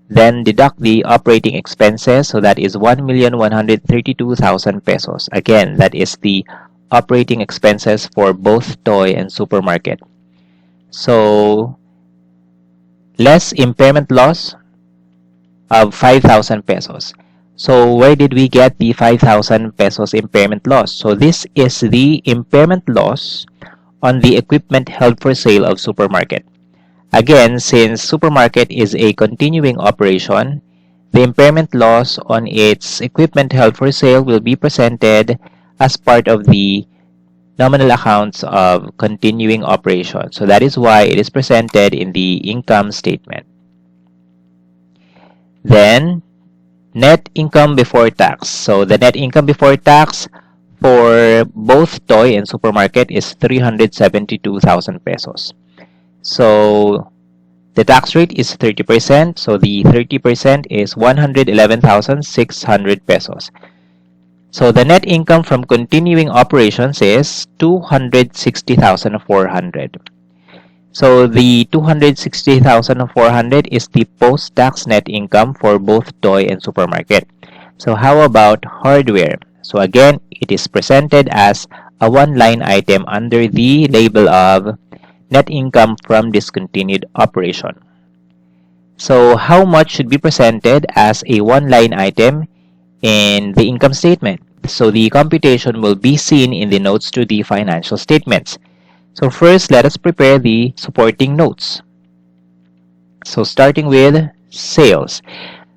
Then deduct the operating expenses, so that is 1,132,000 pesos. Again, that is the operating expenses for both toy and supermarket. So less impairment loss of 5,000 pesos. So where did we get the 5,000 pesos impairment loss? So this is the impairment loss on the equipment held for sale of supermarket. Again, since supermarket is a continuing operation, the impairment loss on its equipment held for sale will be presented as part of the nominal accounts of continuing operation. So that is why it is presented in the income statement. Then, net income before tax. So the net income before tax for both toy and supermarket is 372,000 pesos. So the tax rate is 30%. So the 30% is 111,600 pesos. So the net income from continuing operations is 260,400. So the 260,400 is the post-tax net income for both toy and supermarket. So how about hardware? So again, it is presented as a one-line item under the label of net income from discontinued operation. So how much should be presented as a one-line item in the income statement? So the computation will be seen in the notes to the financial statements. So first, let us prepare the supporting notes. So starting with sales.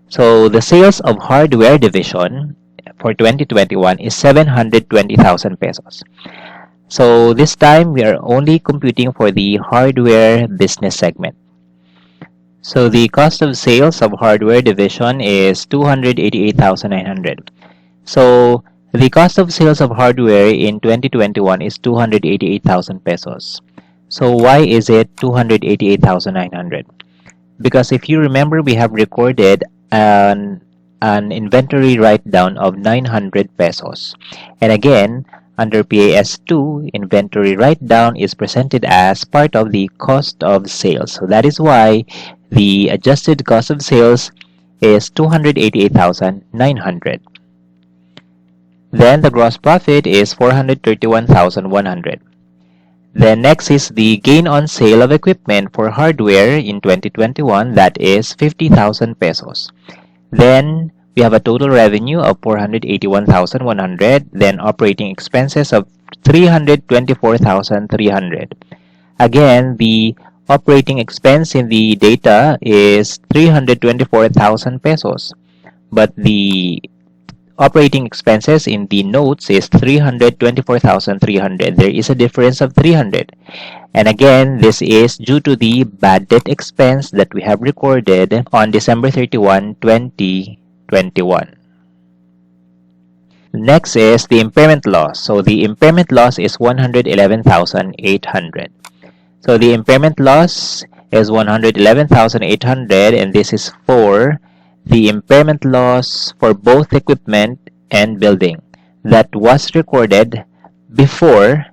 So the sales of hardware division for 2021 is 720,000 pesos. So this time, we are only computing for the hardware business segment. So the cost of sales of hardware division is 288,900. So the cost of sales of hardware in 2021 is 288,000 pesos. So why is it 288,900? Because if you remember, we have recorded an inventory write-down of 900 pesos. And again, under PAS2, inventory write-down is presented as part of the cost of sales. So that is why the adjusted cost of sales is 288,900. Then the gross profit is 431,100. Then next is the gain on sale of equipment for hardware in 2021, that is 50,000 pesos. Then we have a total revenue of 481,100, then operating expenses of 324,300. Again, the operating expense in the data is 324,000 pesos, but the operating expenses in the notes is 324,300. There is a difference of 300. And again, this is due to the bad debt expense that we have recorded on December 31, 2021. Next is the impairment loss. So the impairment loss is 111,800. So the impairment loss is 111,800, and this is for the impairment loss for both equipment and building that was recorded before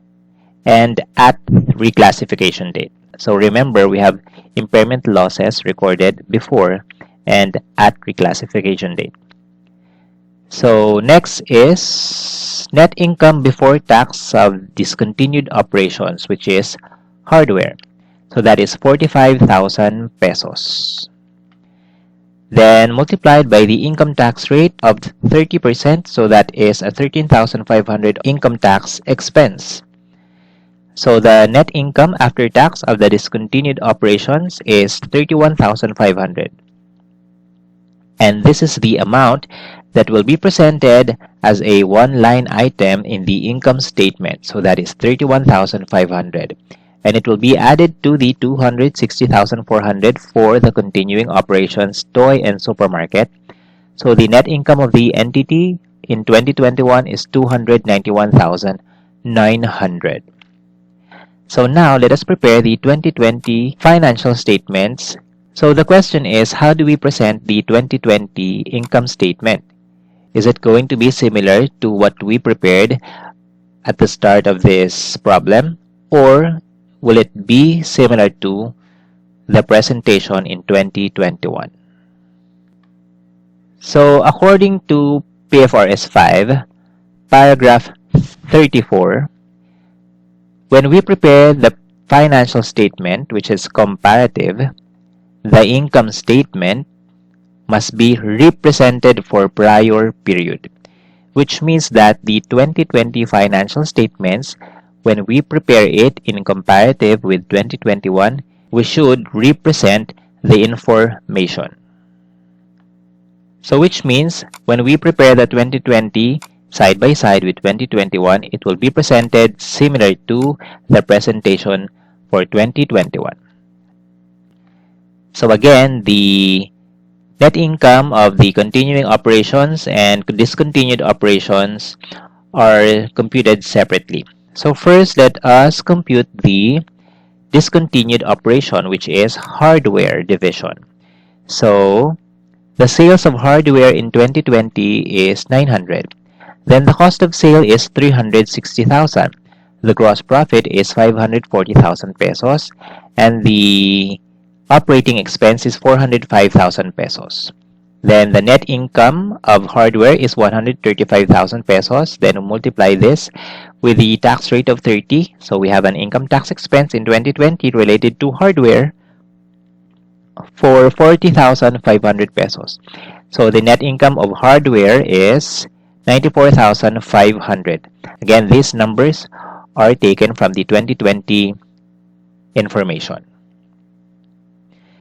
and at reclassification date. So remember, we have impairment losses recorded before and at reclassification date. So next is net income before tax of discontinued operations, which is hardware. So that is 45,000 pesos. then multiplied by the income tax rate of 30%, so that is a 13,500 income tax expense. So the net income after tax of the discontinued operations is 31,500. And this is the amount that will be presented as a one-line item in the income statement. So that is 31,500. And it will be added to the 260,400 for the continuing operations toy and supermarket. So the net income of the entity in 2021 is 291,900. So now let us prepare the 2020 financial statements. So the question is, how do we present the 2020 income statement? Is it going to be similar to what we prepared at the start of this problem, or will it be similar to the presentation in 2021? So according to PFRS 5, paragraph 34, when we prepare the financial statement, which is comparative, the income statement must be represented for prior period, which means that the 2020 financial statements, when we prepare it in comparative with 2021, we should represent the information. So which means when we prepare the 2020 side by side with 2021, it will be presented similar to the presentation for 2021. So again, the net income of the continuing operations and discontinued operations are computed separately. So first, let us compute the discontinued operation, which is hardware division. So the sales of hardware in 2020 is 900. Then the cost of sale is 360,000. The gross profit is 540,000 pesos. And the operating expense is 405,000 pesos. Then the net income of hardware is 135,000 pesos. Then we multiply this with the tax rate of 30. So we have an income tax expense in 2020 related to hardware for 40,500 pesos. So the net income of hardware is 94,500. Again, these numbers are taken from the 2020 information.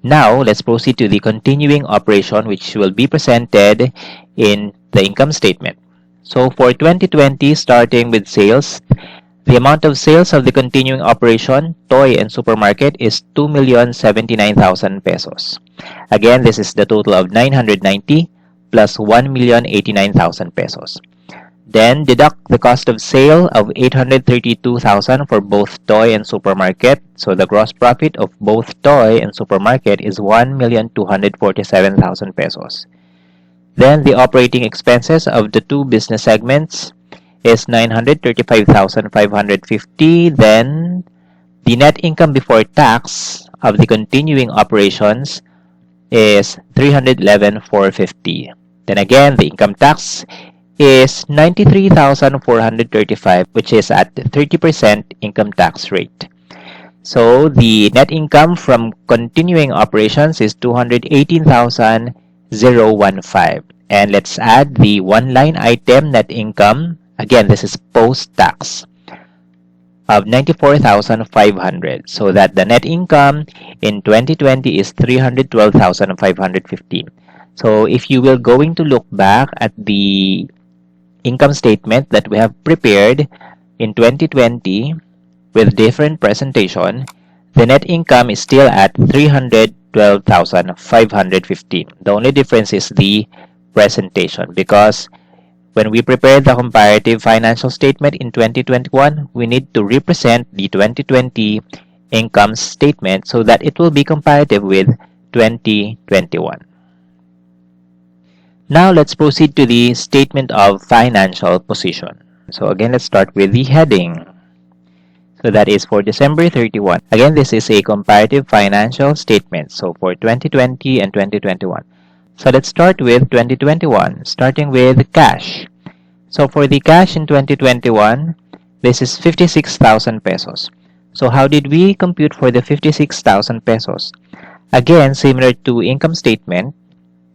Now, let's proceed to the continuing operation, which will be presented in the income statement. So for 2020, starting with sales, the amount of sales of the continuing operation, toy and supermarket, is 2,079,000 pesos. Again, this is the total of 990 plus 1,089,000 pesos. Then deduct the cost of sale of 832,000 for both toy and supermarket. So the gross profit of both toy and supermarket is 1,247,000 pesos. Then the operating expenses of the two business segments is 935,550. Then the net income before tax of the continuing operations is 311,450. Then again, the income tax is 93,435, which is at 30% income tax rate. So the net income from continuing operations is 218,015. And let's add the one-line item net income. Again, this is post-tax of 94,500. So that the net income in 2020 is 312,515. So if you will going to look back at the income statement that we have prepared in 2020 with different presentation, the net income is still at 312,515. The only difference is the presentation, because when we prepared the comparative financial statement in 2021, we need to represent the 2020 income statement so that it will be comparative with 2021. Now let's proceed to the statement of financial position. So again, let's start with the heading. So that is for December 31. Again, this is a comparative financial statement. So for 2020 and 2021. So let's start with 2021, starting with cash. So for the cash in 2021, this is 56,000 pesos. So how did we compute for the 56,000 pesos? Again, similar to income statement,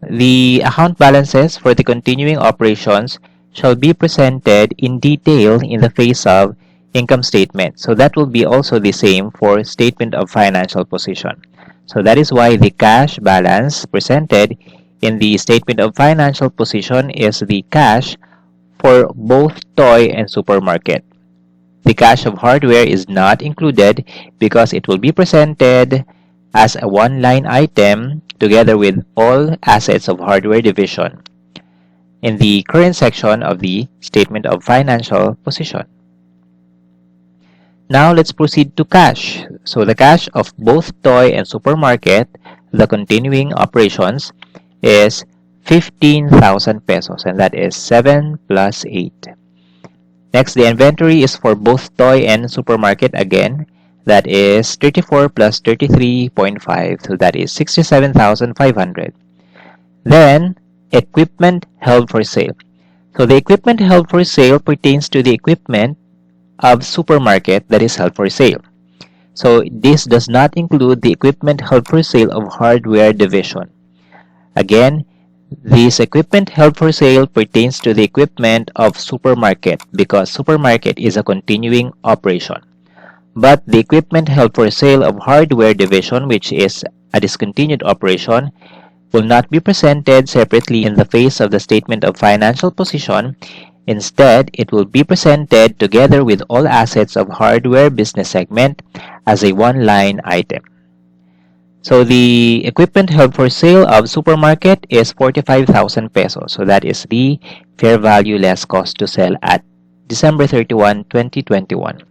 The account balances for the continuing operations shall be presented in detail in the face of income statement. So that will be also the same for statement of financial position. So that is why the cash balance presented in the statement of financial position is the cash for both toy and supermarket. The cash of hardware is not included because it will be presented as a one-line item together with all assets of hardware division in the current section of the statement of financial position. Now let's proceed to cash. So the cash of both toy and supermarket, the continuing operations, is 15,000 pesos, and that is 7 plus 8. Next, the inventory is for both toy and supermarket again. That is 34 plus 33.5, so that is 67,500. Then, equipment held for sale. So the equipment held for sale pertains to the equipment of supermarket that is held for sale. So this does not include the equipment held for sale of hardware division. Again, this equipment held for sale pertains to the equipment of supermarket because supermarket is a continuing operation. But the equipment held for sale of hardware division, which is a discontinued operation, will not be presented separately in the face of the statement of financial position. Instead, it will be presented together with all assets of hardware business segment as a one-line item. So the equipment held for sale of supermarket is 45,000 pesos. So that is the fair value less cost to sell at December 31, 2021.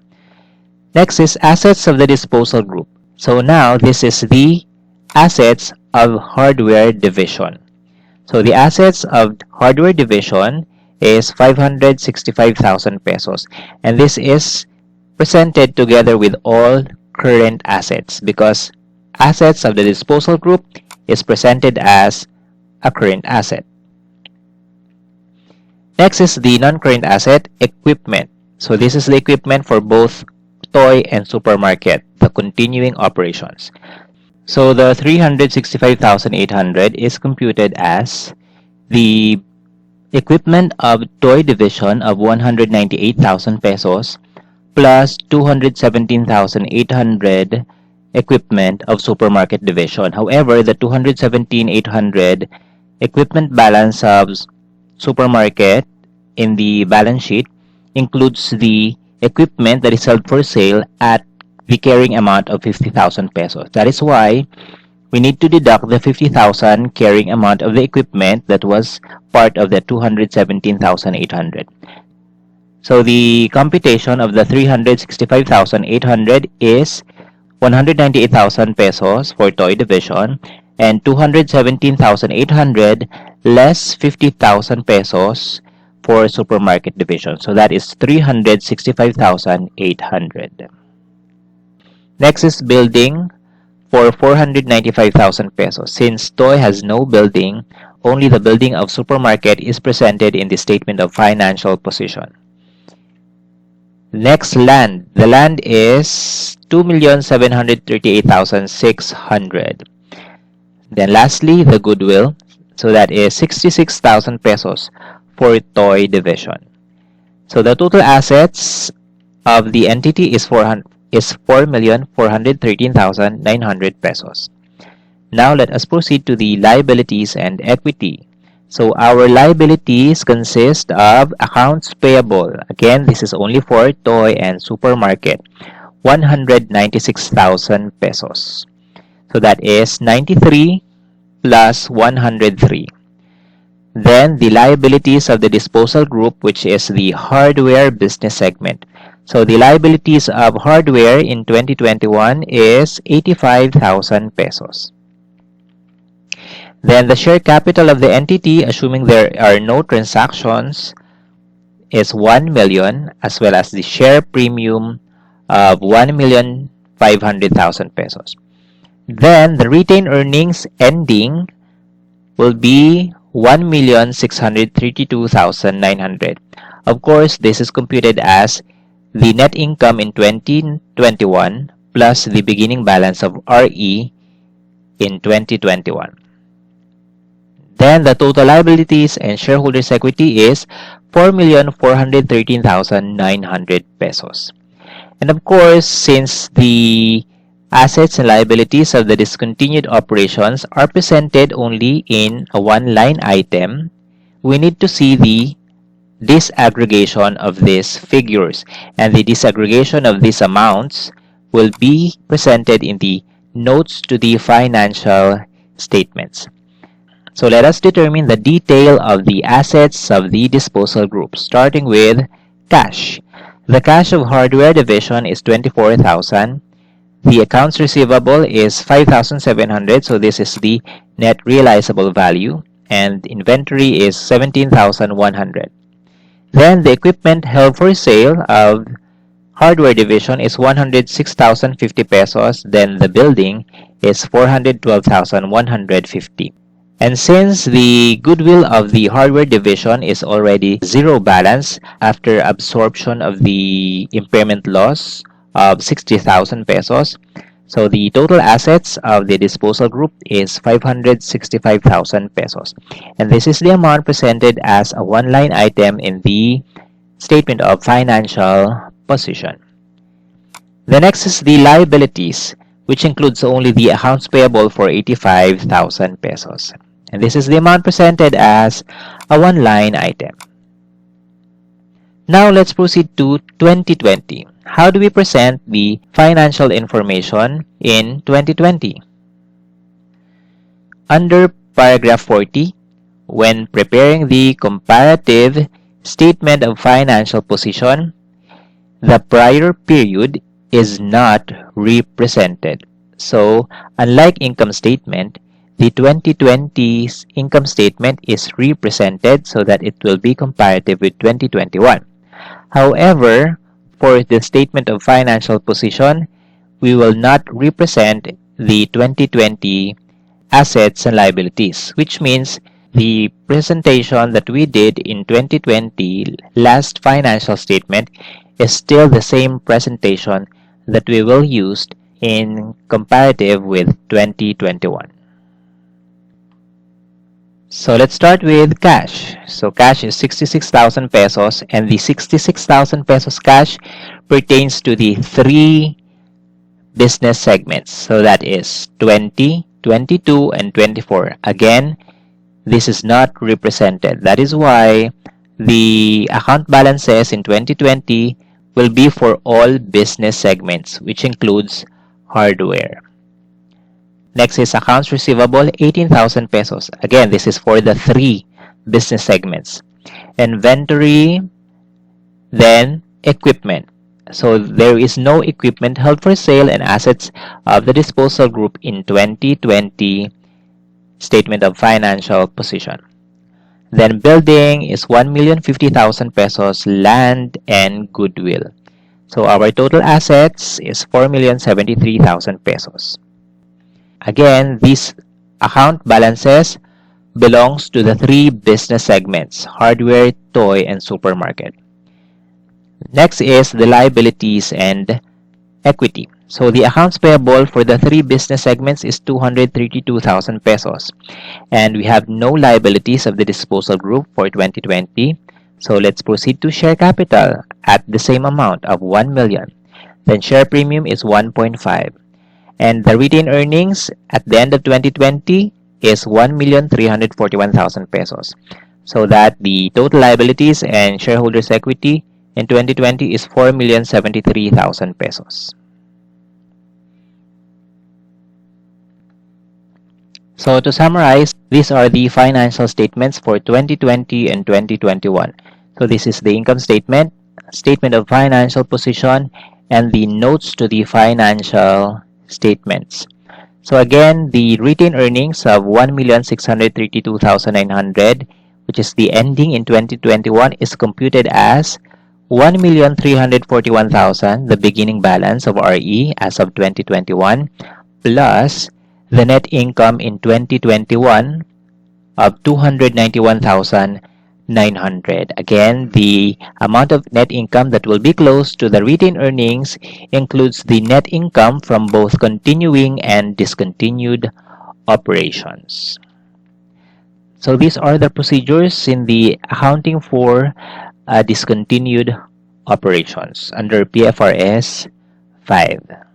Next is assets of the disposal group. So now this is the assets of hardware division. So the assets of hardware division is 565,000 pesos. And this is presented together with all current assets because assets of the disposal group is presented as a current asset. Next is the non-current asset, equipment. So this is the equipment for both toy and supermarket, the continuing operations. So the 365,800 is computed as the equipment of toy division of 198,000 pesos plus 217,800 equipment of supermarket division. However, the 217,800 equipment balance of supermarket in the balance sheet includes the equipment that is held for sale at the carrying amount of 50,000 pesos. That is why we need to deduct the 50,000 carrying amount of the equipment that was part of the 217,800. So the computation of the 365,800 is 198,000 pesos for toy division and 217,800 less 50,000 pesos for supermarket division. So that is 365,800. Next is building for 495,000 pesos. Since toy has no building, only the building of supermarket is presented in the statement of financial position. Next, land. The land is 2,738,600. Then lastly, the goodwill. So that is 66,000 pesos for toy division. So the total assets of the entity is 4,413,900 pesos. Now let us proceed to the liabilities and equity. So our liabilities consist of accounts payable. Again, this is only for toy and supermarket. 196,000 pesos. So that is 93 plus 103. Then the liabilities of the disposal group, which is the hardware business segment. So the liabilities of hardware in 2021 is 85,000 pesos. Then the share capital of the entity, assuming there are no transactions, is 1 million, as well as the share premium of 1,500,000 pesos. Then the retained earnings ending will be 1,632,900. Of course, this is computed as the net income in 2021 plus the beginning balance of RE in 2021. Then the total liabilities and shareholders' equity is 4,413,900 pesos. And of course, since the assets and liabilities of the discontinued operations are presented only in a one-line item, we need to see the disaggregation of these figures, and the disaggregation of these amounts will be presented in the notes to the financial statements. So let us determine the detail of the assets of the disposal group, starting with cash. The cash of hardware division is 24,000. The accounts receivable is 5,700, so this is the net realizable value, and inventory is 17,100. Then the equipment held for sale of hardware division is 106,050 pesos. Then the building is 412,150. And since the goodwill of the hardware division is already zero balance after absorption of the impairment loss of 60,000 pesos, so the total assets of the disposal group is 565,000 pesos. And this is the amount presented as a one-line item in the statement of financial position. The next is the liabilities, which includes only the accounts payable for 85,000 pesos. And this is the amount presented as a one-line item. Now let's proceed to 2020. How do we present the financial information in 2020? Under paragraph 40, when preparing the comparative statement of financial position, the prior period is not represented. So, unlike income statement, the 2020's income statement is represented so that it will be comparative with 2021. However, for the statement of financial position, we will not represent the 2020 assets and liabilities, which means the presentation that we did in 2020 last financial statement is still the same presentation that we will use in comparative with 2021. So let's start with cash. So cash is 66,000 pesos, and the 66,000 pesos cash pertains to the three business segments. So that is 20, 22, and 24. Again, this is not represented. That is why the account balances in 2020 will be for all business segments, which includes hardware. Next is accounts receivable, 18,000 pesos. Again, this is for the three business segments. Inventory, then equipment. So there is no equipment held for sale and assets of the disposal group in 2020 statement of financial position. Then building is 1,050,000 pesos, land and goodwill. So our total assets is 4,073,000 pesos. Again, these account balances belongs to the three business segments, hardware, toy, and supermarket. Next is the liabilities and equity. So the accounts payable for the three business segments is 232,000 pesos. And we have no liabilities of the disposal group for 2020. So let's proceed to share capital at the same amount of 1 million. Then share premium is 1.5. And the retained earnings at the end of 2020 is 1,341,000 pesos. So that the total liabilities and shareholders' equity in 2020 is 4,073,000 pesos. So to summarize, these are the financial statements for 2020 and 2021. So this is the income statement, statement of financial position, and the notes to the financial statements. So again, the retained earnings of 1,632,900, which is the ending in 2021, is computed as 1,341,000, the beginning balance of RE as of 2021, plus the net income in 2021 of 291,900. Again, the amount of net income that will be close to the retained earnings includes the net income from both continuing and discontinued operations. So these are the procedures in the accounting for discontinued operations under PFRS 5.